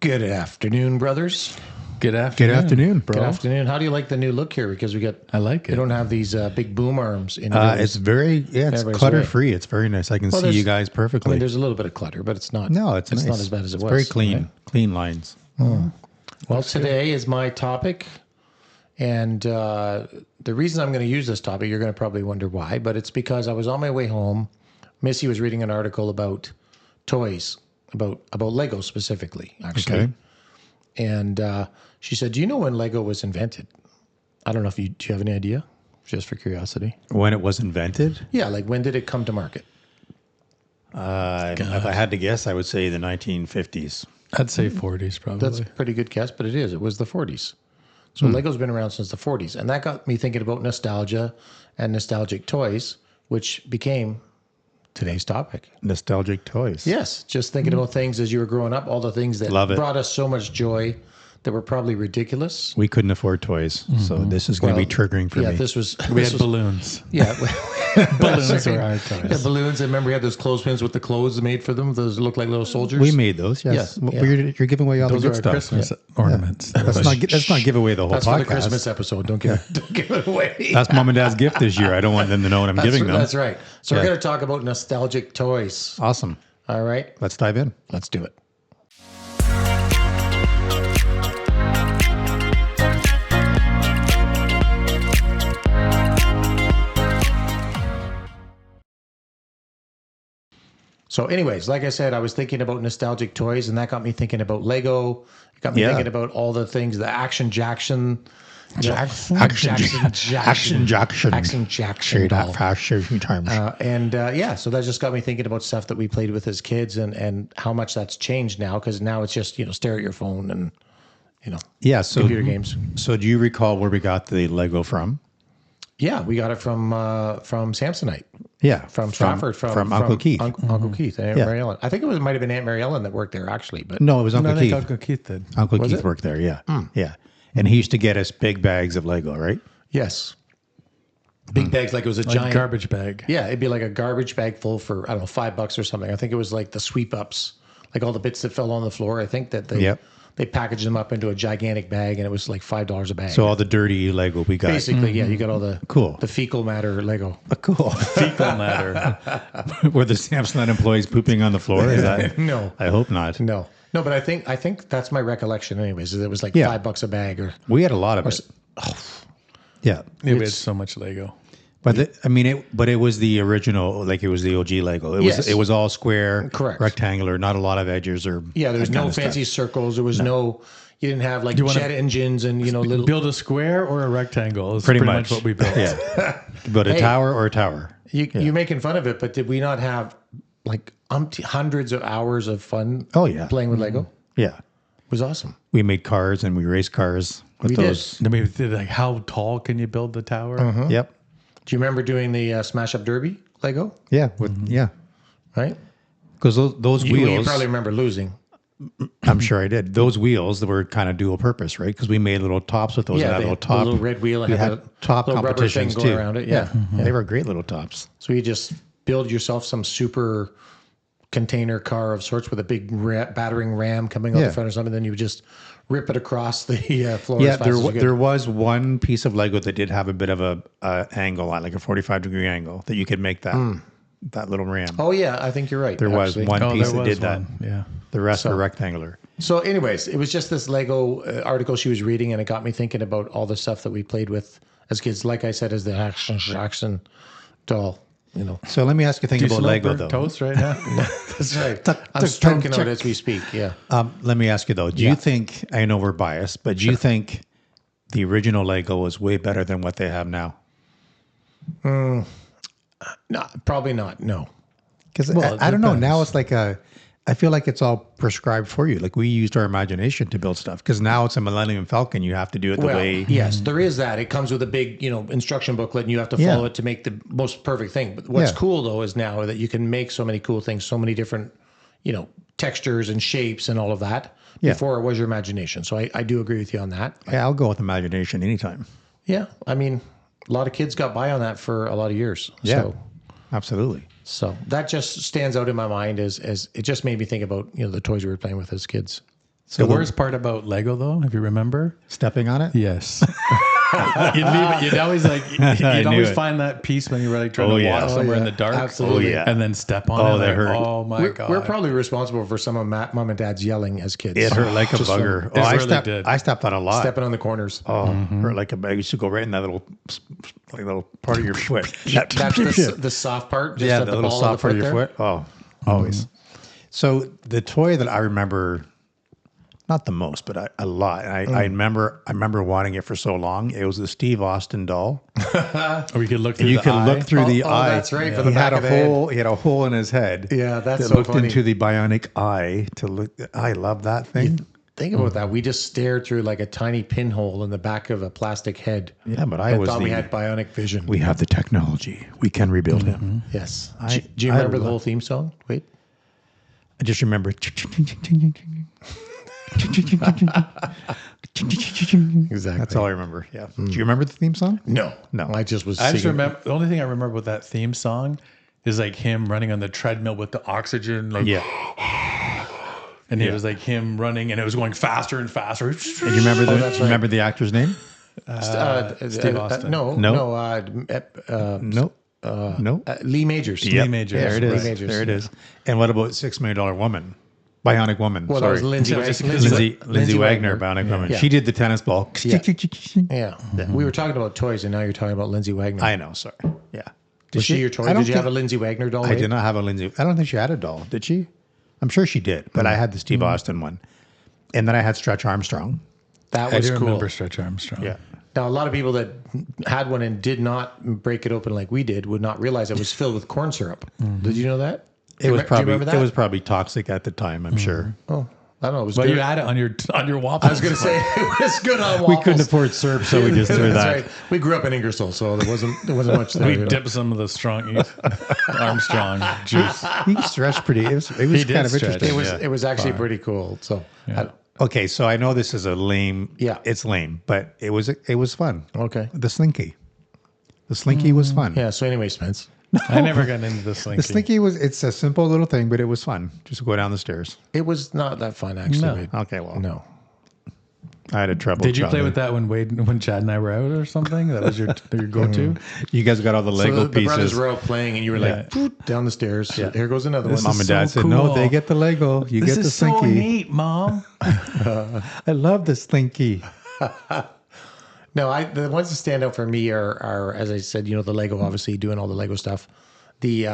Good afternoon, brothers. Good afternoon, bro. Good afternoon. How do you like the new look here? Because I like we it. don't have these big boom arms in It's very, it's clutter free. It's very nice. I can see you guys I perfectly. mean, there's a little bit of clutter, but it's not. No, it's nice. not as bad as it was. Very clean, right? clean lines. Well, today is my topic, and the reason I'm going to use this topic, you're going to probably wonder why, but it's because I was on my way home. Missy was reading an article about toys, about Lego specifically, actually. Okay. And she said, "Do you know when Lego was invented?" I don't know if do you have any idea? Just for curiosity. When it was invented? Yeah, like when did it come to market? If I had to guess, I would say the 1950s. I'd say 40s probably. That's a pretty good guess, but it is. It was the 40s. So Lego's been around since the 40s. And that got me thinking about nostalgia and nostalgic toys, which became today's topic. Nostalgic toys. Yes, just thinking about things as you were growing up, all the things that brought us so much joy that were probably ridiculous. We couldn't afford toys, so this is going to be triggering for me. Yeah, we had balloons. Yeah. Balloons were our toys. Yeah, balloons. I remember we had those clothespins with the clothes made for them. Those looked like little soldiers. We made those, yes. Yeah, Well, you're giving away all Those the are good our stuff. Christmas ornaments. Let's not give away the whole That's podcast. for the Christmas episode. Don't give it away. That's mom and dad's gift this year. I don't want them to know what I'm giving them. That's right. So we're going to talk about nostalgic toys. Awesome. All right. Let's dive in. Let's do it. So anyways, like I said, I was thinking about nostalgic toys, and that got me thinking about Lego. It got me thinking about all the things, the Action Jackson. Jackson. doll. So that just got me thinking about stuff that we played with as kids and how much that's changed now, because now it's just, stare at your phone and, computer games. So do you recall where we got the Lego from? Yeah, we got it from Samsonite. Yeah. From Stratford. From Uncle Keith. Uncle Keith and Aunt Mary Ellen. I think it might have been Aunt Mary Ellen that worked there, actually. But No, it was Uncle I think Keith. Uncle Keith did. Uncle Keith worked there, yeah. Yeah. And he used to get us big bags of Lego, right? Yes. Big bags, like it was a giant garbage bag. Yeah, it'd be like a garbage bag full for, I don't know, $5 or something. I think it was like the sweep ups, like all the bits that fell on the floor. I think that they packaged them up into a gigantic bag, and it was like $5 a bag. So all the dirty Lego we got. Basically, yeah, you got all the the fecal matter Lego. Cool. Fecal matter. Were the Samsonite employees pooping on the floor? Is that? No. I hope not. No, but I think that's my recollection, anyways. Is it was like $5 a bag, or We had a lot of it. Yeah. We had so much Lego. But it was the original, like it was the OG Lego. It was all square, correct, rectangular, not a lot of edges or there was no fancy circles. There was no. You didn't have like jet engines and little. Build a square or a rectangle is pretty much what we built. Yeah, build a tower or a tower. You're making fun of it, but did we not have like hundreds of hours of fun? Oh yeah, playing with Lego. Yeah, it was awesome. We made cars and we raced cars with those. Then we did like, how tall can you build the tower? Yep. Do you remember doing the Smash Up Derby Lego? Yeah, Right? Because those wheels. You probably remember losing. I'm sure I did. Those wheels that were kind of dual purpose, right? Because we made little tops with those. Yeah, little top, the little red wheel. We had top little competitions rubber thing too. Around it. Yeah. They were great little tops. So you just build yourself some super container car of sorts with a big battering ram coming out the front or something. Then you would just rip it across the floor. Yeah, as fast as you could. there was one piece of Lego that did have a bit of a angle on, like a 45-degree angle, that you could make that little ram. Oh yeah, I think you're right. There was one piece that did that. Yeah. The rest were rectangular. So anyways, it was just this Lego article she was reading, and it got me thinking about all the stuff that we played with as kids. Like I said, as the Action doll. So let me ask you a thing about Lego, though. Toast right now. That's right. I'm stroking out as we speak. Yeah. Let me ask you though. Do you think? I know we're biased, but do you think the original Lego was way better than what they have now? No, probably not. No. Because I don't know. Now it's like I feel like it's all prescribed for you. Like we used our imagination to build stuff. Because now it's a Millennium Falcon. You have to do it the way. Yes, there is that. It comes with a big, instruction booklet, and you have to follow it to make the most perfect thing. But what's cool though is now that you can make so many cool things, so many different, textures and shapes and all of that. Before it was your imagination. So I do agree with you on that. Yeah, I'll go with imagination anytime. Yeah, I mean, a lot of kids got by on that for a lot of years. Yeah, so, absolutely. So that just stands out in my mind as it just made me think about the toys we were playing with as kids. The worst part about Lego, though, if you remember, stepping on it. yes, you'd leave it. You'd always you'd always it. find that piece when you were like trying to walk somewhere in the dark. Absolutely. Oh, yeah. and then step on it. that Like, hurt. oh my god, We're probably responsible for some of mom and dad's yelling as kids. It hurt like a Just bugger. It really did. I stepped on a lot. stepping on the corners. Oh, hurt like a bug. I used to go right in that little part of your foot. That's the soft part. Just Yeah, at the the little ball soft of the part of your there. foot. Oh, always. So the toy that I remember, not the most, but a lot. I remember wanting it for so long. It was the Steve Austin doll. or you could look through You the could eye. look through the Oh, eye. that's right, for He the had back a of the head. hole. He had a hole in his head. Yeah, that's that so looked funny. into the bionic eye to look. I love that thing. Think about that. We just stared through like a tiny pinhole in the back of a plastic head. Yeah, but I thought we had bionic vision. We have the technology. We can rebuild him. Yes. I- Do you I remember the love- whole theme song? Wait. I just remember. Exactly. That's all I remember. Yeah. Do you remember the theme song? No. No. I just was I just singing. remember the only thing I remember with that theme song is like him running on the treadmill with the oxygen, like and it was like him running, and it was going faster and faster. And you remember the that's right. remember the actor's name? Steve Austin. No. Nope. Nope. Lee Majors. Lee Majors. There it Lee is. Majors. There it is. And what about $6 Million Woman? Bionic Woman. Well, Sorry. that was Lindsay. Lindsay Wagner, Bionic Woman. Yeah. She did the tennis ball. Yeah. We were talking about toys, and now you're talking about Lindsay Wagner. I know. Sorry. Yeah. Was she your toy? I don't Did you have a think- Lindsay Wagner doll? I Wade? did not have a Lindsay. I don't think she had a doll. Did she? I'm sure she did, but I had the Steve Austin one. And then I had Stretch Armstrong. That I was do cool. remember Stretch Armstrong. Yeah. Now, a lot of people that had one and did not break it open like we did would not realize it was filled with corn syrup. Did you know that? It was Do you probably remember that? it was probably toxic at the time, I'm sure. Oh, I don't know. It was But good. you had it on your wall. I was going to say it was good on waffles. We couldn't afford syrup, so we just threw That's that. right. We grew up in Ingersoll, so there wasn't much there. We you know. dipped some of the strong Armstrong juice. He stretched pretty. It was did kind of stretch. interesting. It was actually pretty cool. So Okay, so I know this is a lame. Yeah. It's lame, but it was fun. okay. The Slinky. The Slinky was fun. Yeah. So anyway, Spence. I never got into the Slinky. The Slinky it's a simple little thing, but it was fun. Just go down the stairs. It was not that fun, actually. No. Wade. Okay, well, No. I had a trouble. Did you play with that when Chad and I were out or something? That was your go-to? You guys got all the Lego So the brothers pieces. were out playing, and you were like, "Poot," down the stairs. Here goes another one. Mom and Dad so said, "No, cool. they get the Lego. You get the Slinky." so neat, Mom. I love the Slinky. No, the ones that stand out for me are as I said, the Lego, obviously doing all the Lego stuff. The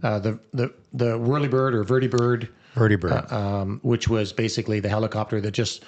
Whirlybird or Vertibird, Vertibird. which was basically the helicopter that just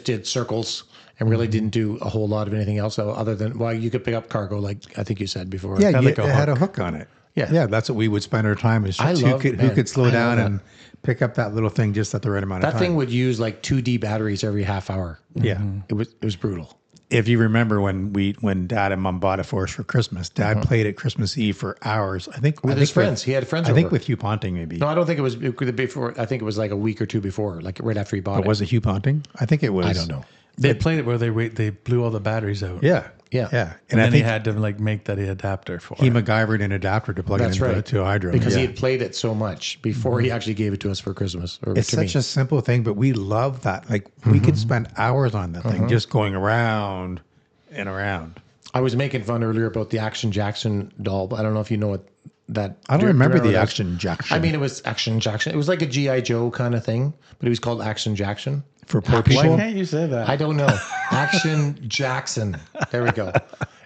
did circles and really didn't do a whole lot of anything else other than, well, you could pick up cargo, like I think you said before. Yeah, Had like a it had a hook on it. Yeah. That's what we would spend our time is I just love- who man, could slow I down love and pick up that little thing just at the right amount of That time. thing would use like 2D batteries every half hour. Yeah. It was brutal. If you remember when Dad and Mom bought it for us for Christmas, Dad played it Christmas Eve for hours. I think With his friends. He had friends I think over. with Hugh Ponting maybe. No, I don't think it was before. I think it was like a week or two before, like right after he bought it. Was it Hugh Ponting? I think it was. I don't know. They played it where they blew all the batteries out. Yeah. Yeah. Yeah. And I then he think had to make that adapter for he it. MacGyvered an adapter to plug That's it into right. to a hydro. Because yeah. he had played it so much before he actually gave it to us for Christmas. Or It's to such me. a simple thing, but we love that. Like we could spend hours on that thing just going around and around. I was making fun earlier about the Action Jackson doll, but I don't know if you know what that. I don't remember the that? Action Jackson. I mean, it was Action Jackson. It was like a G.I. Joe kind of thing, but it was called Action Jackson. for poor Why people. can't you say that? I don't know. Action Jackson. There we go.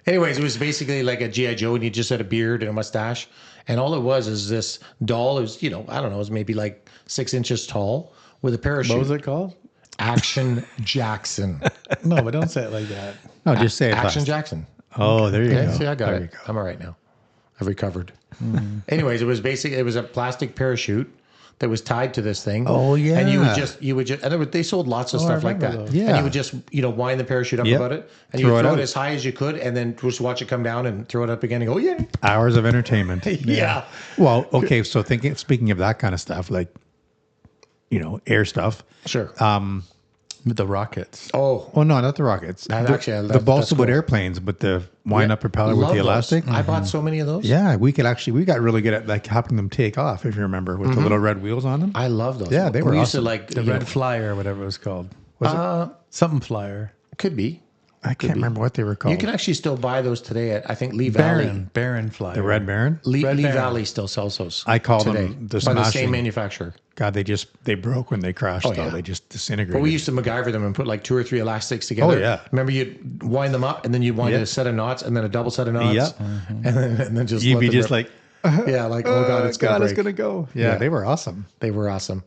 Anyways, it was basically like a G.I. Joe, and he just had a beard and a mustache. And all it was is this doll. It was, I don't know, it was maybe like 6 inches tall with a parachute. What was it called? Action Jackson. No, but don't say it like that. No, just say it Action fast. Jackson. Oh, there you Yeah, go. see, I got There it. you go. I'm all right now. I've recovered. Anyways, it was a plastic parachute that was tied to this thing. Oh, yeah. And you would just, and they sold lots of stuff like that. remember those. Yeah. And you would just, wind the parachute up Yep. about it, and you Throw would it throw it out. as high as you could, and then just watch it come down and throw it up again and go, yeah. Hours of entertainment. Yeah. Well, okay. So speaking of that kind of stuff, like, air stuff. Sure. With the rockets. Oh, Well, no, not the rockets. The balsa wood airplanes, but the wind-up propeller with the elastic. I bought so many of those. Yeah, we got really good at like helping them take off, if you remember, with the little red wheels on them. I love those. Yeah, they were We used to awesome. like The red flyer or whatever it was called. Was it? Something flyer. Could be. I can't remember what they were called. You can actually still buy those today at I think Lee Valley. Baron flyer. The Red Baron. Lee Red Baron. Valley still sells those. I call today them the by the same smashing. manufacturer. God, they broke when they crashed. Oh, though. yeah. They just disintegrated. But we used to MacGyver them and put like 2 or 3 elastics together. Oh, yeah. Remember, you'd wind them up and then you'd wind Yeah. a set of knots and then a double set of knots. Yeah. And then just You'd let be them just rip. like, Yeah, like, oh God, it's going to break. gonna go. Yeah, Yeah. they were awesome. They were awesome.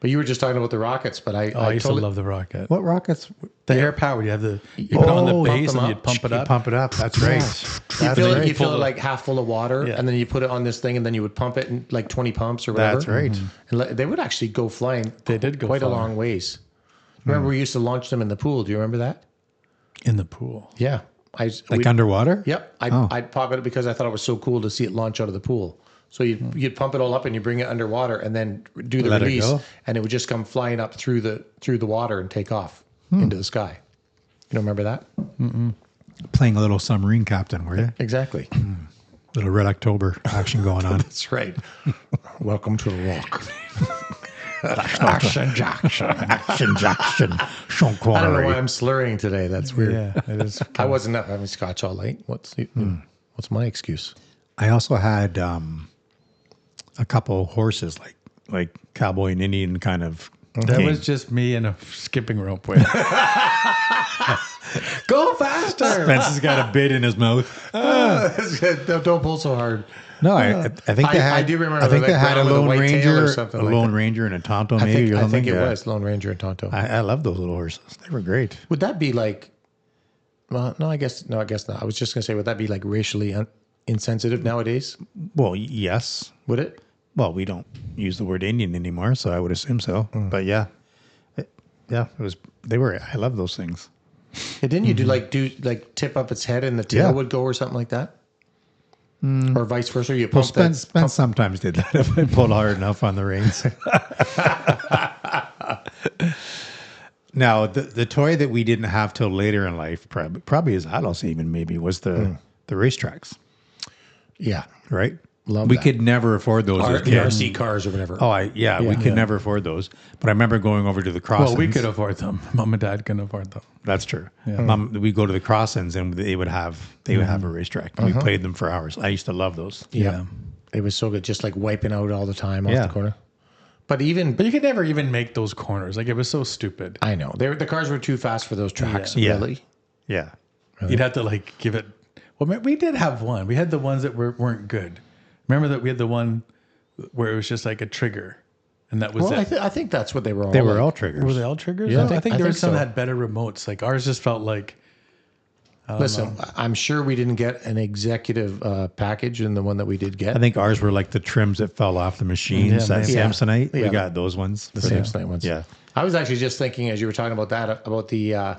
But you were just talking about the rockets, but I used totally to love the rocket. What rockets? The air powered. You have you put it on the Oh, base pump them and you'd up. pump it You up. pump it up. That's right. You fill it, you Full fill it of- like half full of water, Yeah. and then you put it on this thing, and then you would pump it in like 20 pumps or whatever. That's right. And they would actually go flying. They did go quite far. a long ways. Remember, we used to launch them in the pool. Do you remember that? In the pool. Yeah, Like underwater? Yep, I'd pop it because I thought it was so cool to see it launch out of the pool. So you'd pump it all up and you bring it underwater and then do the Let it release, go. and it would just come flying up through the water and take off into the sky. You don't remember that? Playing a little submarine captain, were you? Exactly. Little Red October action going on. That's right. Welcome to the rock. Action Jackson. Action Jackson. Sean I don't know why Connery. I'm slurring today. That's weird. Yeah, it is. I wasn't up having scotch all night. What's my excuse? I also had a couple horses, like cowboy and Indian kind of. That game. was just me and a skipping rope with. Go faster! Spence has got a bit in his mouth. Don't pull so hard. No, I think they had. I do remember I think the, they like, had a brown with a Lone white tail Ranger, or something a like Lone that. Ranger, and a Tonto. I Maybe think or it something. was Lone Ranger and Tonto. I love those little horses. They were great. Would that be like? Well, no, I guess not. I was just gonna say, would that be like racially insensitive nowadays? Well, yes. Would it? Well, we don't use the word Indian anymore, so I would assume so. But yeah, it was. They were. I love those things. Yeah, didn't you do like tip up its head and the tail Yeah. would go or something like that? Or vice versa? You Well, pump Spence sometimes did that if I pulled hard enough on the reins. Now, the toy that we didn't have till later in life, probably as adults even maybe, was the racetracks, Yeah. right? Love we that. could never afford those as The kids. RC cars or whatever. Oh, we could never afford those. But I remember going over to the crossings. Well, we could afford them. Mom and Dad couldn't afford them. That's true. Mom, we go to the crossings and they would have a racetrack. We played them for hours. I used to love those. Yeah. It was so good, just like wiping out all the time off Yeah. the corner. But But you could never even make those corners. Like, it was so stupid. I know the cars were too fast for those tracks. Yeah. Really, Yeah. You'd have to like give it. Well, we did have one. We had the ones that weren't good. Remember that we had the one where it was just like a trigger, and that was well, it. I think that's what they were all. They were like. all triggers. Were they all triggers? Yeah, I think I there were think some so. that had better remotes. Like ours just felt like. Listen, I'm sure we didn't get an executive package in the one that we did get. I think ours were like the trims that fell off the machines. Yeah, That maybe. Samsonite. Yeah. We got those ones. the for them. Samsonite ones. Yeah. I was actually just thinking as you were talking about that about the.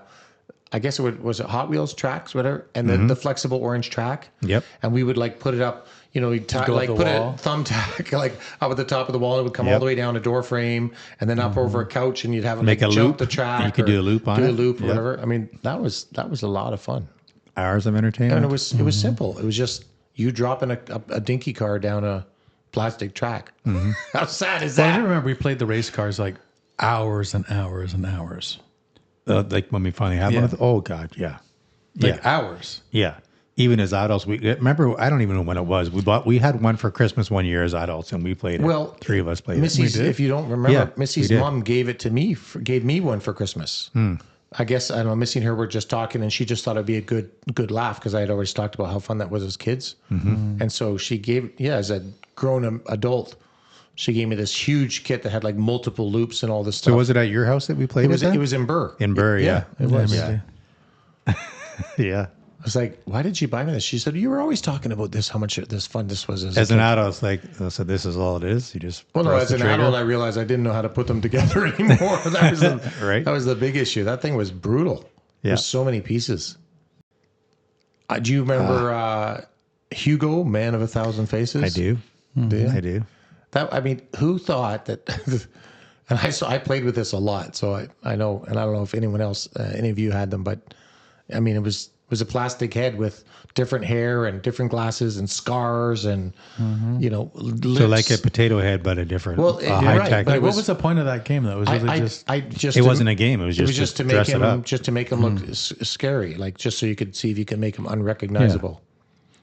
I guess was it Hot Wheels tracks, whatever, and the flexible orange track. Yep. And we would like put it up, we'd go up like the put wall. a thumbtack like up at the top of the wall. And it would come all Yep. the way down a door frame and then up over a couch, and you'd have it Make like a jump loop. the track. You could or do a loop on do it. a loop or Yep. whatever. I mean, that was a lot of fun. Hours of entertainment. And it was simple. It was just you dropping a dinky car down a plastic track. How sad is Well, I that? do remember we played the race cars like hours and hours and hours. Like when we finally had one. Oh God, yeah. Like hours. Yeah. Even as adults, we remember. I don't even know when it was. We had one for Christmas one year as adults, and we played it. Well, three of us played Missy's, it. if you don't remember, Yeah, Missy's we did. mom gave it to me. Gave me one for Christmas. I guess I don't know. Missy and her were just talking, and she just thought it'd be a good laugh because I had always talked about how fun that was as kids. And so she gave, as a grown adult, she gave me this huge kit that had like multiple loops and all this So stuff. was it at your house that we played It it? was in Burr. In Burr, yeah. it was. Yeah. Yeah. I was like, why did she buy me this? She said, you were always talking about this, how much this fun this was as As a an kid. adult, it's like, so this is all it is. You just Well, no, press as the an trigger. adult, I realized I didn't know how to put them together anymore. That was Right. That was the big issue. That thing was brutal. Yeah. There's so many pieces. Do you remember Hugo, Man of a Thousand Faces? I do. Do you? I do. Who thought that And I played with this a lot, so I know, and I don't know if anyone else, any of you had them, but I mean, it was a plastic head with different hair and different glasses and scars and lips. So like a potato head, but a different You're high right, tech. but Like, what was the point of that game? Though it was really just. It wasn't a game. It was just to make dress it him up. just to make him look scary, like just so you could see if you can make him unrecognizable.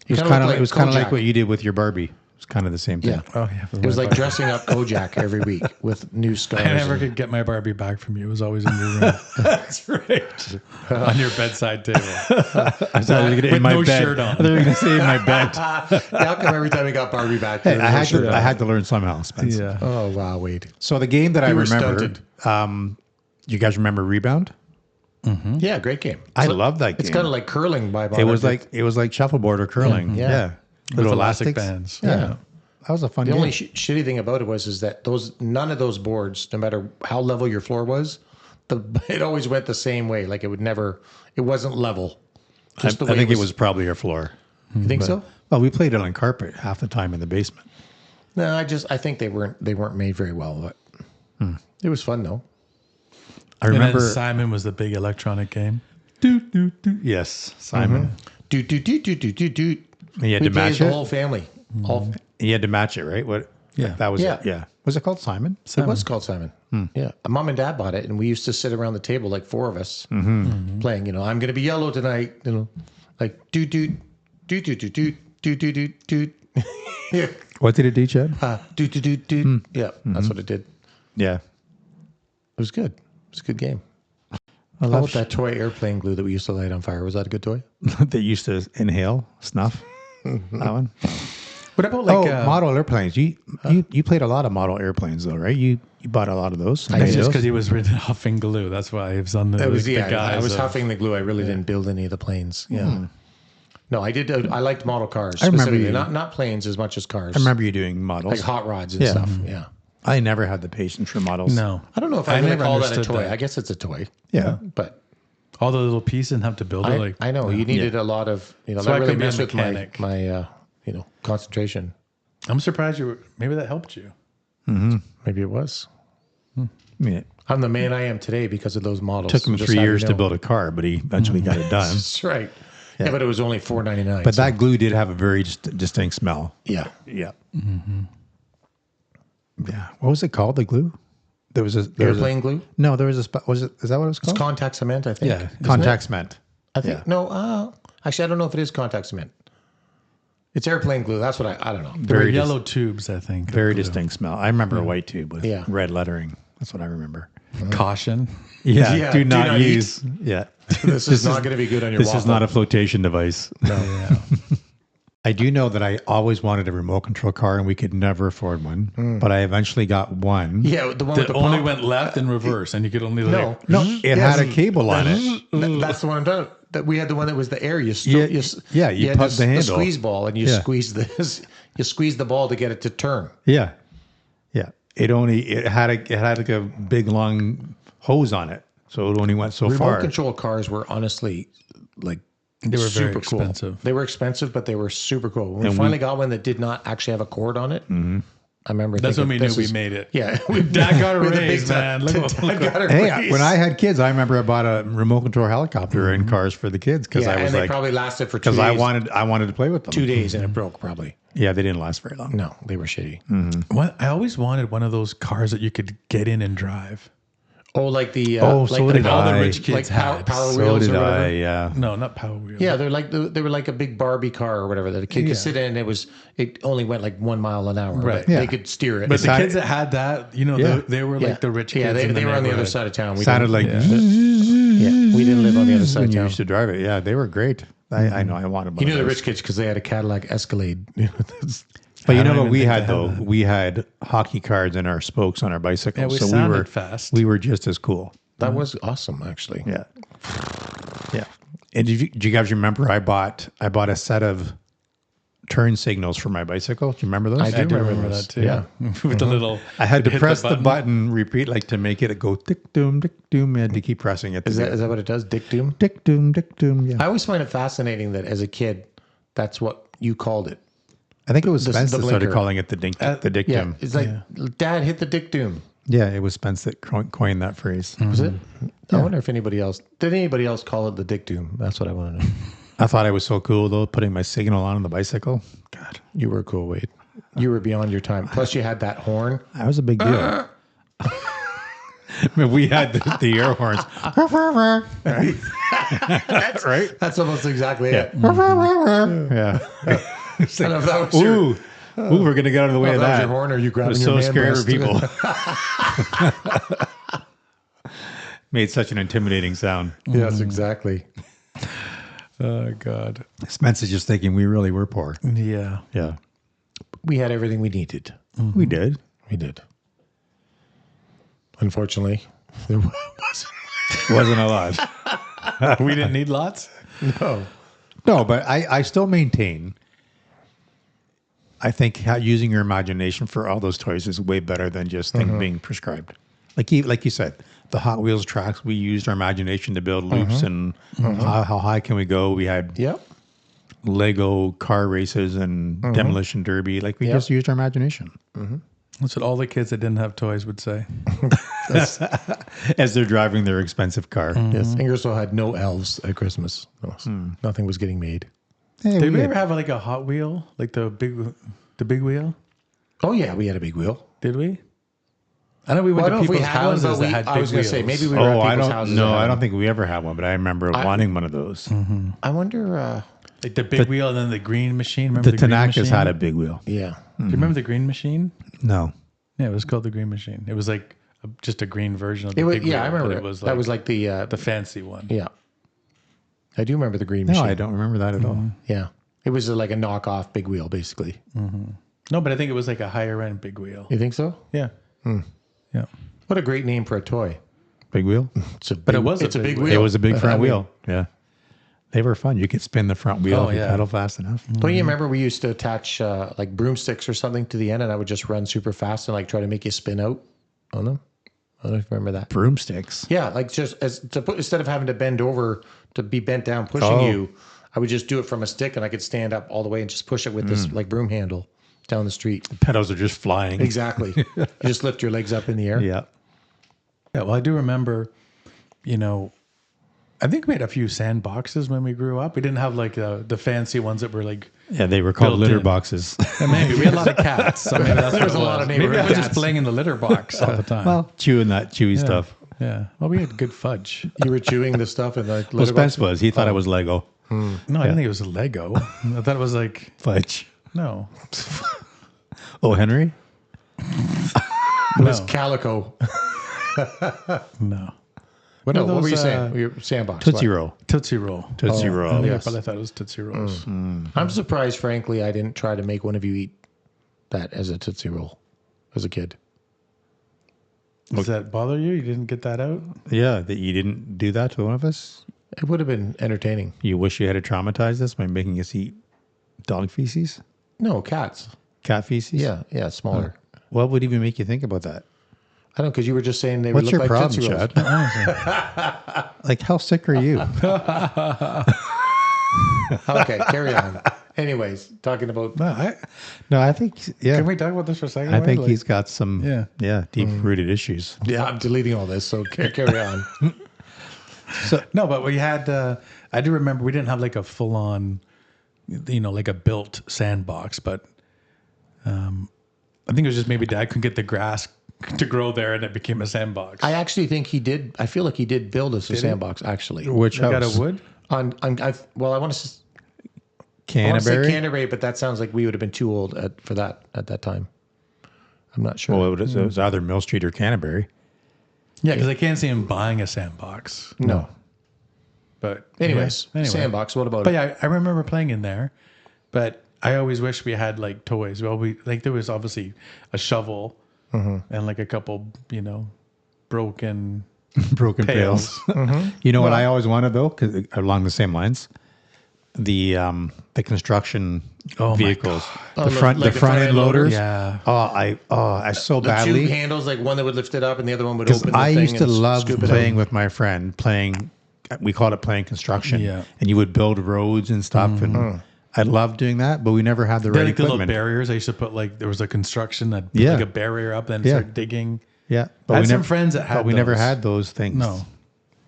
It was kind of like what you did with your Barbie. It's kind of the same thing. Yeah. Oh yeah, It was like dressing up Kojak every week with new scars. I never could get my Barbie back from you. It was always in your room. That's right. On your bedside table. I was with in my bed. Shirt on. I thought you were going to say in my bed. How come every time we got Barbie back? Hey, I had to learn somehow, Spence. Yeah. Oh wow, Wade. So the game that I were remember, stunted. you guys remember Rebound? Yeah, great game. I love that game. It's kind of like curling by it was like shuffleboard or curling. Yeah. Little elastic elastics. bands. Yeah. That was a fun The game. only shitty thing about it is that none of those boards, no matter how level your floor was, it always went the same way. Like it wasn't level. I think it was probably your floor. You think so? Well, we played it on carpet half the time in the basement. No, I think they weren't made very well, but it was fun though. I And remember then Simon was the big electronic game. Yes, Simon. Do. And you had We to played match the it. whole family. All You had to match it, right? What? Yeah. That was Yeah. it. Yeah. Was it called Simon? It was called Simon. Yeah. Mom and Dad bought it, and we used to sit around the table, like four of us, playing, I'm going to be yellow tonight, like do. Yeah. What did it do, Chad? Do. Yeah, that's what it did. Yeah. It was good. It was a good game. I How love about that toy airplane glue that we used to light on fire? Was that a good toy? They used to inhale snuff. That one. What about like model airplanes. You played a lot of model airplanes though, right? You bought a lot of those. It's just because he was written huffing glue. That's why he was on the. It was the I guise was of- huffing the glue. I really didn't build any of the planes. Yeah. No, I did. I liked model cars. I remember Specifically. you- Not planes as much as cars. I remember you doing models. like hot rods and Yeah. stuff. Yeah. I never had the patience for models. No, I don't know if I I'm going to never call that a understood toy. that. I guess it's a toy. Yeah. But all the little pieces and have to build it. I know you needed a lot of So that I really could be a messed with mechanic. my concentration. I'm surprised maybe that helped you. Maybe it was. Yeah. I'm the man I am today because of those models. Took him Just 3 how you years to know. build a car, but he eventually got it done. That's right. Yeah, but it was only $4.99. But that glue did have a very distinct smell. yeah. Yeah. Yeah. What was it called? The glue? There was a Airplane glue. No, there was a spot. Was it? Is that what it was called? Contact cement, I think. Yeah. Isn't Contact it? cement. I think no. Actually, I don't know if it is contact cement. It's airplane glue. That's what I don't know. There were Very yellow tubes, I think. of Very glue. distinct smell. I remember a white tube with Yeah. red lettering. That's what I remember. Caution. Yeah. Yeah, do do not not use. Yeah. This is not going to be good on your This waffle. is not a flotation device. No. I do know that I always wanted a remote control car and we could never afford one, but I eventually got one. Yeah, the one with That the only pump. went left and reverse, and you could only No, like, No, it had a cable on it. That's the one I'm talking about. That we had the one that was the air. You you had put the handle. squeeze ball, and you squeeze the ball to get it to turn. Yeah. Yeah. It had like a big long hose on it. So it only went so Remote far. control cars were honestly like they were very super cool. expensive. They were expensive, but they were super cool. When we finally got one that did not actually have a cord on it, I remember. That's when thinking, we knew this we is- made it. Yeah, Dad got a with the raise, big man. Look what- Dad got a Hey, raise. when I had kids, I remember I bought a remote control helicopter and cars for the kids because yeah, I was and they like, probably lasted for 2 because days. I wanted to play with them. 2 days and it broke probably. Yeah, they didn't last very long. No, they were shitty. What I always wanted one of those cars that you could get in and drive. Oh, like the Oh, like so the, did all the I. rich kids like power, had. power So wheels did or whatever. I. Yeah. No, not Power Wheels. Yeah, they were like a big Barbie car or whatever that a kid could sit in. It only went like 1 mile an hour. Right. But Yeah. they could steer it. But the Sounded- kids that had that, Yeah. they were like the rich kids. Yeah, in the they were on the other neighborhood. side of town. We Sounded didn't- like yeah, we didn't live on the other side when of you town. used to drive it. Yeah, they were great. I know. I wanted one. You knew of the those. rich kids because they had a Cadillac Escalade. But you I know don't what even we think had they though? have that. We had hockey cards in our spokes on our bicycles. Yeah, we so we sounded were fast. We were just as cool. That was awesome, actually. Yeah. Yeah. And do you guys remember I bought a set of turn signals for my bicycle? Do you remember those? I I do remember those. that too. Yeah. With the little. I had to hit press the button, repeat like to make it go tick doom, I had to keep pressing it. Is that what it does? Dick Doom? tick doom, tick doom? Yeah. I always find it fascinating that as a kid, that's what you called it. I think it was the Spence that started blinker. calling it the dick Yeah, doom. it's like, Dad, hit the Dick Doom. Yeah, it was Spence that coined that phrase. Was it? I wonder if anybody else did. Anybody else call it the Dick Doom? That's what I want to know. I thought it was so cool though, putting my signal on the bicycle. God, You were cool, Wade. You were beyond your time. Plus, you had that horn. that was a big deal. I mean, we had the air horns. Right? That's almost exactly it. Yeah. I don't know if that was your, Ooh, we're going to get out of the way of that was that. your horn, or you It grabbing was your so man scary for breast? people. Made such an intimidating sound. Yes, exactly. Oh God. Spence is just thinking we really were poor. Yeah. Yeah. We had everything we needed. We did. We did. Unfortunately, there wasn't. Wasn't a lot. We didn't need lots. No. No, but I still maintain, I think using your imagination for all those toys is way better than just things being prescribed. Like you said, the Hot Wheels tracks, we used our imagination to build loops and how high can we go? We had Yep. Lego car races and demolition derby. Like we just used our imagination. That's what all the kids that didn't have toys would say. As they're driving their expensive car. Yes. Ingersoll had no elves at Christmas. No, nothing was getting made. Hey, Did we had- ever have like a Hot Wheel, like the big wheel? Oh yeah, we had a big wheel. Did we? I know we went I don't to know if we people's had one, houses but that had big I was going wheels. to say maybe we were at I people's don't houses. know. that had I don't them. think we ever had one, but I remember wanting one of those. I wonder. Like the big wheel and then the green machine. Remember The the green Tanakas machine? had a big wheel. Yeah. Do you remember the green machine? No. Yeah, it was called the green machine. It was like just a green version of the It was. big Yeah, wheel. I remember. but It it was that was like the. the fancy one. Yeah. I do remember the green No, machine. I don't remember that at all. Yeah. It was like a knockoff big wheel, basically. No, but I think it was like a higher end big wheel. You think so? Yeah. Yeah. What a great name for a toy. Big wheel? It's a big, But it was a it's a big big wheel. wheel. It was a big I front mean, wheel. Yeah. They were fun. You could spin the front wheel if you pedal fast enough. Don't you remember we used to attach like broomsticks or something to the end, and I would just run super fast and like try to make you spin out on them? I don't know if you remember that. Broomsticks. Yeah, like just as to put instead of having to bend over to be bent down pushing you, I would just do it from a stick, and I could stand up all the way and just push it with this like broom handle down the street. Pedals are just flying. Exactly. You just lift your legs up in the air. Yeah. Yeah. Well, I do remember, I think we had a few sandboxes when we grew up. We didn't have like the fancy ones that were like, Yeah, they were called Built litter in. boxes. maybe we had a lot of cats. So maybe that's There was what it a lot of Maybe I neighborhood was just cats. playing in the litter box all the time. Well, chewing that chewy stuff. Yeah. Well, we had good fudge. You were chewing the stuff and like Well, Spence was. He thought it was Lego. No, I didn't think it was a Lego. I thought it was like, Fudge. no. Oh, Henry? It was calico. No. No, are what were you those, saying? Your sandbox. Tootsie what? Roll. Tootsie Roll. Tootsie Roll. Yeah, yes. but I thought it was Tootsie Rolls. I'm surprised, frankly, I didn't try to make one of you eat that as a Tootsie Roll as a kid. Does that bother you? You didn't get that out? Yeah, that you didn't do that to one of us? It would have been entertaining. You wish you had to traumatize us by making us eat dog feces? No, cats. Cat feces? Yeah, smaller. What would even make you think about that? I don't know, because you were just saying they What's would your look like problem, Tootsie Rolls. Chad? Like, how sick are you? Okay, carry on. Anyways, talking about No, I think, yeah. Can we talk about this for a second? I think Like, he's got some, Yeah. deep-rooted issues. yeah, I'm deleting all this, so carry on. No, but we had, I do remember we didn't have like a full on, like a built sandbox, but I think it was just maybe Dad couldn't get the grass to grow there and it became a sandbox. I actually think he did. I feel like he did build us a sandbox, actually. Which Like house? out of wood? I want to say Canterbury? Canterbury, but that sounds like we would have been too old for that at that time. I'm not sure. Well, it was either Mill Street or Canterbury. Yeah, because I can't see him buying a sandbox. No. But Anyways, yeah, anyway. sandbox. What about But it? yeah, I remember playing in there, but I always wish we had like toys. Well, there was obviously a shovel and like a couple, broken Broken pails. pails. You know what I always wanted though, 'cause along the same lines, the construction Oh my vehicles, Oh, the front like front end loaders. Yeah. I so The badly two handles, like one that would lift it up and the other one would because open the I thing used to and love scoop it playing out. with my friend playing. We called it playing construction. Yeah. And you would build roads and stuff, and I loved doing that. But we never had the They right like the little equipment. barriers. I used to put like there was a construction that put Yeah. like a barrier up, then Yeah. start digging. Yeah, I had we some never, friends that had but we never those. had those things. No.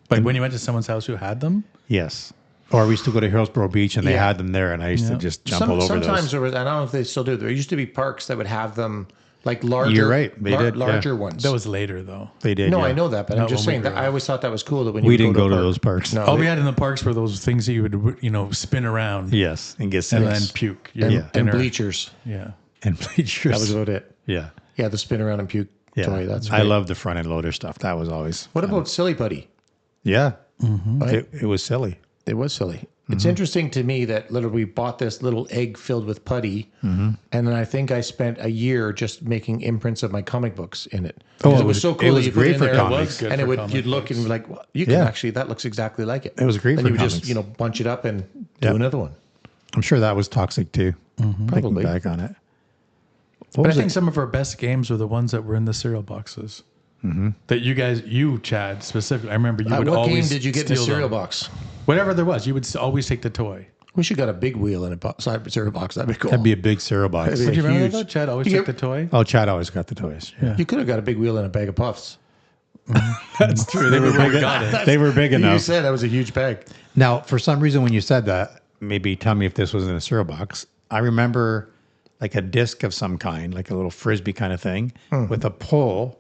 Like when you went to someone's house who had them? Yes. Or we used to go to Hillsborough Beach and they Yeah. had them there, and I used to just jump all over Sometimes those. there was, I don't know if they still do. There used to be parks that would have them like larger. You're right. They did, yeah. larger ones. That was later, though. They did. no, yeah. I know that, but I'm Not just when we saying that grew I up. always thought that was cool that when We you didn't go go to to a park. those parks. No, All we had in the parks were those things that you would, spin around Yes, and get and sick. then puke. Your and dinner. bleachers. Yeah. And bleachers. That was about it. yeah. Yeah, the spin around and puke Yeah. toy. That's I right. love the front end loader stuff. That was always. What about Silly Putty? Yeah. Right? It was silly. It was silly. It's interesting to me that literally we bought this little egg filled with putty, and then I think I spent a year just making imprints of my comic books in it. Oh, Because it was- so cool. it that was you put great in for there, comics. Good and for it would comic you'd look books. and be like, well, you can Yeah. actually that looks exactly like it. It was great And for you would comics. just bunch it up and do Yeah. another one. I'm sure that was toxic too. Thinking Probably. back on it. But What I was think it? some of our best games were the ones that were in the cereal boxes. That you, Chad, specifically. I remember you would What always game did you get in the steal cereal them. box? Whatever there was, you would always take the toy. We should got a big wheel in a cereal box. That'd be cool. That'd be a big cereal box. That'd Do be you remember huge. that, Chad? Always You take get- the toy? Oh, Chad always got the toys. Yeah. You could have got a big wheel in a bag of puffs. That's true. They were big. Got it. They were big You enough. said that was a huge bag. Now, for some reason, when you said that, maybe tell me if this was in a cereal box. I remember like a disc of some kind, like a little frisbee kind of thing, with a pole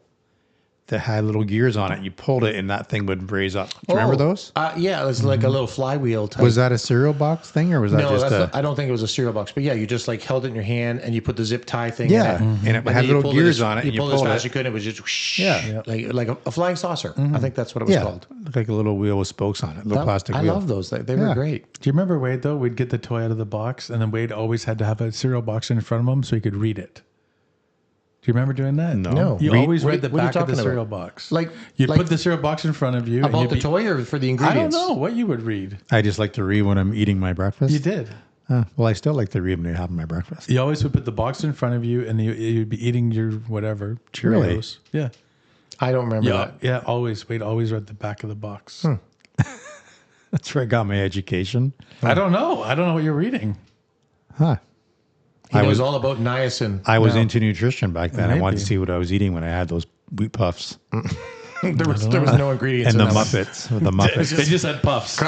that had little gears on it. You pulled it, and that thing would raise up. Do you remember those? Yeah, it was like a little flywheel type. Was that a cereal box thing, or was that No, just that's I don't think it was a cereal box, but yeah, you just like held it in your hand and you put the zip tie thing. Yeah, in and it then had you little pulled gears as- on it, and you pulled as pulled fast as it. you could. It was just whoosh, Yeah. like a flying saucer. I think that's what it was Yeah, called. looked like a little wheel with spokes on it, little That- plastic I wheel. love those. They were Yeah. great. Do you remember Wade, though? We'd get the toy out of the box, and then Wade always had to have a cereal box in front of him so he could read it. Do you remember doing that? No. You Read- always what- read the what are you back of the talking about? cereal box. Like- You'd like- put the cereal box in front of you. and About you'd the be- toy or for the I don't ingredients? know what you would read. I just like to read when I'm eating my breakfast. You did. Well, I still like to read when I have my breakfast. You always would put the box in front of you, and you'd be eating your whatever Cheerios. Really? Yeah, I don't remember yeah, that. yeah. Always, Wade always read the back of the box. That's where I got my education. I don't know. I don't know what you're reading. Huh. He I knows was all about niacin. I was No. into nutrition back then. I wanted to Maybe. see what I was eating when I had those wheat puffs there was no ingredients and in the that one. Muppets. The Muppets. They just had puffs.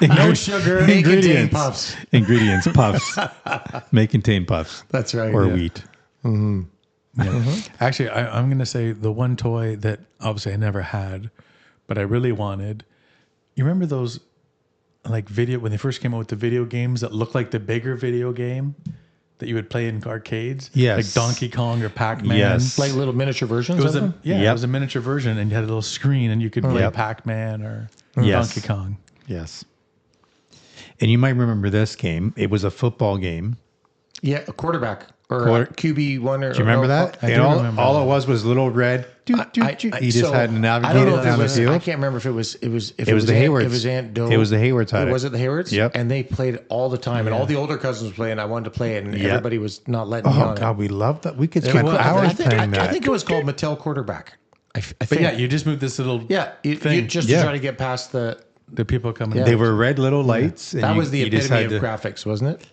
No sugar. May contain Ingredients. puffs. Ingredients, puffs. May contain puffs That's right. or yeah. wheat. Actually, I'm going to say the one toy that obviously I never had, but I really wanted. You remember those, like when they first came out with the video games that looked like the bigger video game that you would play in arcades? Yes. Like Donkey Kong or Pac-Man. Yes. Like little miniature versions It was of a them? it Yep. was a miniature version, and you had a little screen, and you could play Yep. Pac-Man or Yes. Donkey Kong. Yes. And you might remember this game. It was a football game. Yeah, a quarterback or Quarter- a QB1 or Do you remember that? I And do all, remember all that. it was little red. He just so, had to I navigate don't know it if down the was, field. I can't remember if it was It was the Haywards. It was Aunt Doe. It was the Haywards had it. Was it the Haywards? Yep. And they played it all the time, and all the older cousins were playing. I wanted to play it, and Yep. everybody was not letting me Oh on God, we loved that. We could it. spend I hours think, playing that. I think it was called Mattel Quarterback. I But think. yeah, you just moved this little you thing. just Yeah. to try to get past the. the people coming. Yeah. They were red little lights. And That you- was the you just epitome of had to- graphics, wasn't it?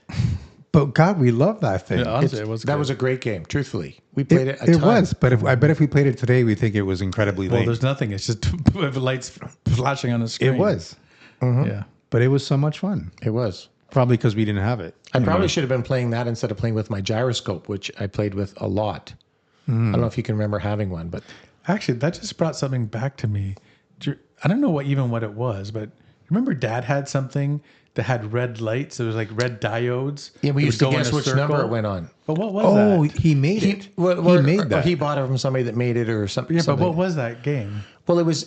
But God, we loved that thing. Yeah, honestly, it was That good. was a great game. Truthfully, we played it. It was, but I bet if we played it today, we think it was incredibly Well, lame. there's nothing. It's just lights flashing on the screen. It was, Yeah. but it was so much fun. It was. Probably because we didn't have it. I probably should have been playing that instead of playing with my gyroscope, which I played with a lot. I don't know if you can remember having one, but Actually, that just brought something back to me. I don't know what it was, but remember Dad had something that had red lights. It was like red diodes. yeah, we It used would to go in guess a which circle. number it went on. But what was Oh, that? he made it. He made that. He bought it from somebody that made it or something. Yeah, but what was that game? Well, it was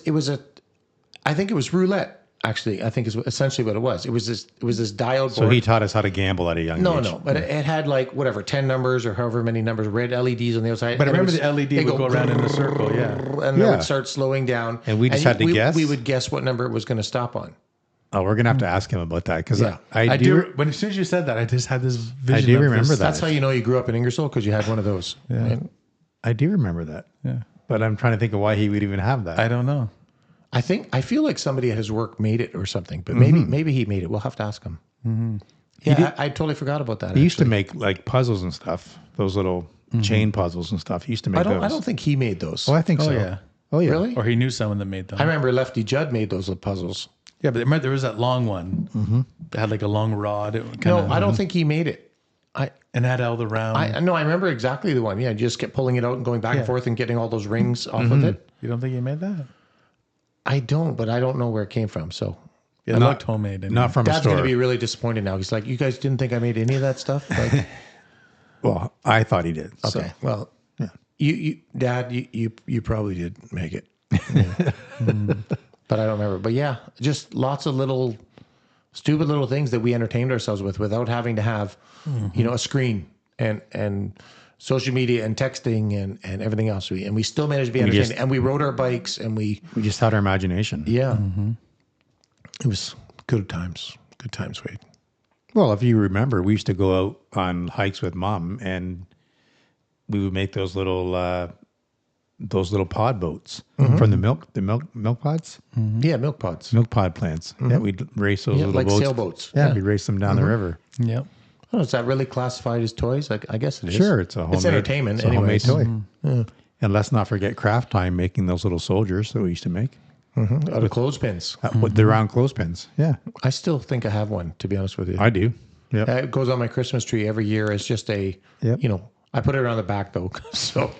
I think it was roulette. Actually, I think is essentially what it was. It was this diode So board. he taught us how to gamble at a young age. No, but it had like whatever 10 numbers or however many numbers, red LEDs on the outside. But I and it remember was- the LED they would go around in a circle. Yeah. and it Yeah. would start slowing down. And we just had to guess? We would guess what number it was going to stop on. Oh, we're gonna have to ask him about that because Yeah. I do. do. When as soon as you said that, I just had this vision. do of remember this- that. That's how you know you grew up in Ingersoll because you had one of those. Yeah. Right? I do remember that. Yeah. But I'm trying to think of why he would even have that. I don't know. I feel like somebody at his work made it or something, but maybe he made it. We'll have to ask him. Yeah, I totally forgot about that. he used to make like puzzles and stuff. Those little chain puzzles and stuff. He used to make I those. don't think he made those. Oh, I think Oh, so. yeah. Oh, yeah. Really? Or he knew someone that made them. I remember Lefty Judd made those puzzles. Yeah, but remember there was that long one. That had like a long rod. It No, kinda, I don't think he made it. and had all the round. I remember exactly the one. Yeah, you just kept pulling it out and going back and forth and getting all those rings off Mm-hmm. of it. You don't think he made that? I don't, but I don't know where it came from. So It looked homemade. Not from a Dad's store. going to be really disappointed now. He's like, "You guys didn't think I made any of that stuff?" Like, Well, I thought he did. So. okay, well, Dad, you probably did make it, Yeah. But I don't remember. But yeah, just lots of little stupid little things that we entertained ourselves with without having to have, a screen and social media and texting and everything else. We still managed to be entertained. And we rode our bikes and we We just had our imagination. yeah, it was good times. Good times, Wade. Well, if you remember, we used to go out on hikes with Mom, and we would make those little pod boats from the milk pods, Yeah, milk pods. milk pod plants. Yeah, we'd race those Yeah, little like boats. sailboats. Yeah, we'd race them down the river. Yep. Oh, is that really classified as toys? I guess it is. Sure, it's a homemade. It's entertainment. It's a homemade anyways. toy. And let's not forget craft time making those little soldiers that we used to make Out of clothespins. with the round clothespins. Yeah, I still think I have one, to be honest with you. I do. Yep. It goes on my Christmas tree every year as just a, Yep. I put it around the back though, so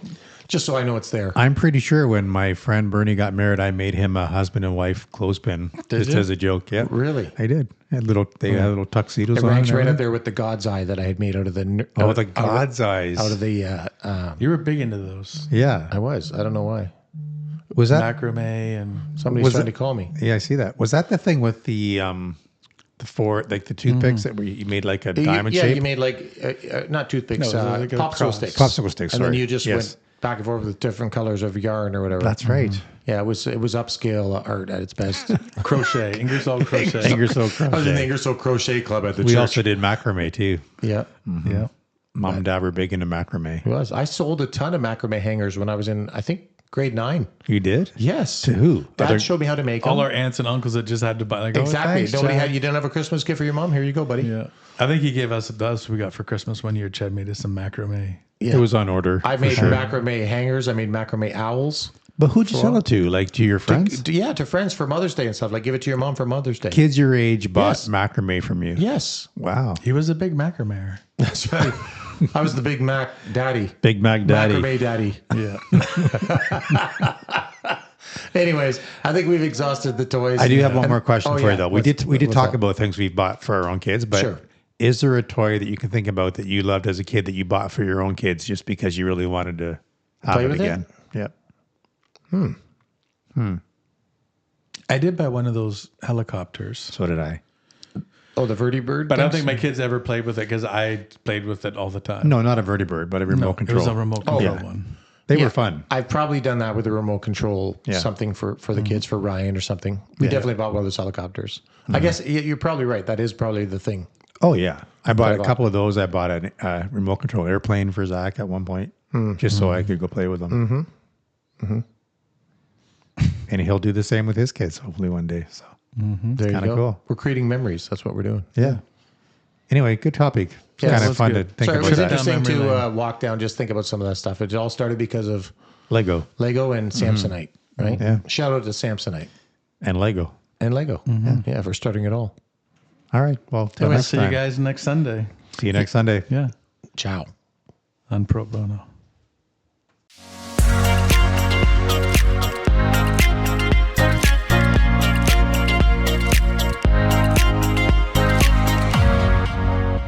just so I know it's there. I'm pretty sure when my friend Bernie got married, I made him a husband and wife clothespin just you? as a joke. Yeah, Really? I did. They had little tuxedos It on. ranks and right up everything. there with the God's Eye that I had made out of the. Oh, the God's eyes. Out of the. You were big into those. Yeah. I was. I don't know why. Was that? Macrame and Somebody's Was trying it- to call me. Yeah, I see that. Was that the thing with the four, like the toothpicks that were you made like a diamond yeah, shape? you made like not toothpicks, No, like a popsicle cross. sticks. Popsicle sticks, and then sorry. you just Yes. went back and forth with different colors of yarn or whatever. That's right. Yeah, it was upscale art at its best. crochet, Ingersoll crochet. Ingersoll I was in the crochet. Ingersoll Crochet Club at the We church. also did macrame too. Yeah, Yeah. Mom and Dad were big into macrame. it was. I sold a ton of macrame hangers when I was in, I think, grade 9. You did? Yes. To who? Dad showed me how to make them. All our aunts and uncles that just had to buy like Exactly. Oh, thanks, Nobody Chad. had. You didn't have a Christmas gift for your mom. Here you go, buddy. Yeah. I think he gave us we got for Christmas one year. Chad made us some macrame. Yeah. It was on order. I for made sure. macrame hangers. I made macrame owls. But who'd you sell it to? Like to your friends? Yeah, to friends for Mother's Day and stuff. Like give it to your mom for Mother's Day. Kids your age bought Yes. macrame from you. Yes, Wow. He was a big macrame. that's right. I was the Big Mac daddy. Big Mac Daddy. Macrame daddy. Yeah. Anyways, I think we've exhausted the toys. I do have one more question Oh, for yeah. you though. We did What's talk that? about things we've bought for our own kids, but Sure. is there a toy that you can think about that you loved as a kid that you bought for your own kids just because you really wanted to have Play it with it? again? Yep. I did buy one of those helicopters, So did I. Oh, the vertibird. but I don't things? think my kids ever played with it because I played with it all the time. No, not a vertibird, but a remote It control. was a remote control yeah. one. They Yeah. were fun. I've probably done that with a remote control, Yeah. something for the kids, for Ryan or something. We definitely bought one of those helicopters. I guess you're probably right. That is probably the thing. Oh yeah, I bought a bought- couple of those. I bought a remote control airplane for Zach at one point, just so I could go play with them. And he'll do the same with his kids, hopefully one day. So There you kinda go. cool. We're creating memories. That's what we're doing. yeah. Anyway, good topic. It's Yeah, kind that of was fun good. to think Sorry, it about was that. interesting Down memory to walk down, just think about some of that stuff. It all started because of Lego Lego and Samsonite, right? Yeah. Shout out to Samsonite and Lego. and Lego. Yeah, for starting it all. All right. Well, till Anyway, next see time. you guys next Sunday. See you next Sunday. Yeah. Ciao. On ProBROknow.